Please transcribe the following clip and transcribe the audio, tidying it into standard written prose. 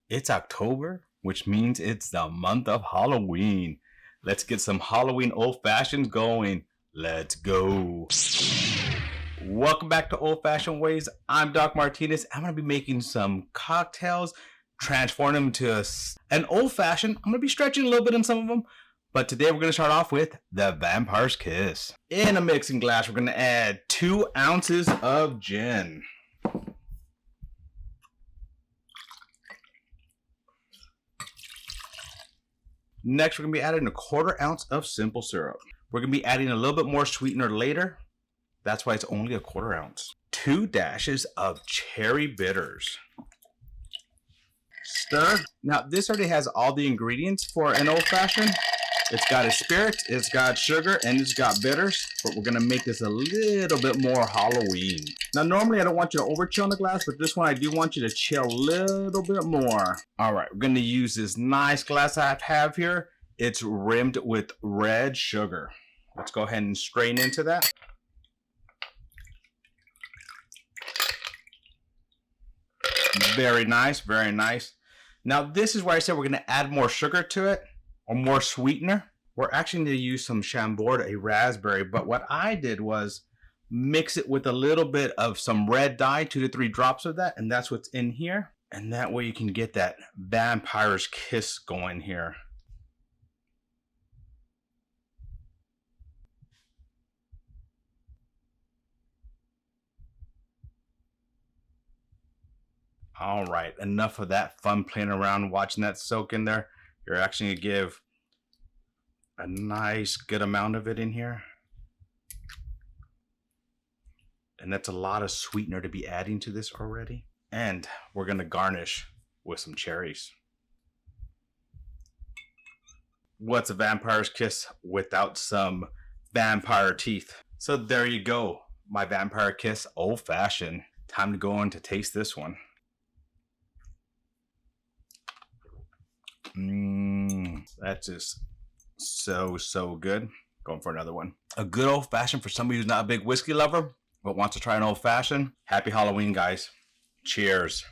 It's October, which means it's the month of Halloween. Let's get some Halloween old fashions going. Let's go. Welcome back to Old Fashioned Ways. I'm Doc Martinez. I'm going to be making some cocktails, transform them into an old fashioned. I'm going to be stretching a little bit in some of them. But today we're going to start off with the Vampire's Kiss. In a mixing glass, we're going to add 2 ounces of gin. Next, we're going to be adding a 1/4 ounce of simple syrup. We're going to be adding a little bit more sweetener later. That's why it's only a 1/4 ounce. 2 dashes of cherry bitters. Stir. Now, this already has all the ingredients for an old fashioned. It's got a spirit, it's got sugar, and it's got bitters. But we're going to make this a little bit more Halloween. Now, normally I don't want you to over chill in the glass, but this one I do want you to chill a little bit more. All right, we're going to use this nice glass I have here. It's rimmed with red sugar. Let's go ahead and strain into that. Very nice, very nice. Now, this is where I said we're going to add more sugar to it, or more sweetener. We're actually going to use some Chambord, a raspberry, but what I did was mix it with a little bit of some red dye, 2 to 3 drops of that, and that's what's in here. And that way you can get that Vampire's Kiss going here. All right, enough of that fun playing around, watching that soak in there. You're actually going to give a nice good amount of it in here. And that's a lot of sweetener to be adding to this already. And we're going to garnish with some cherries. What's a Vampire's Kiss without some vampire teeth? So there you go, my Vampire Kiss old fashioned. Time to go on to taste this one. That's just so good. Going for another one. A good old fashioned for somebody who's not a big whiskey lover but wants to try an old fashioned. Happy Halloween, guys. Cheers.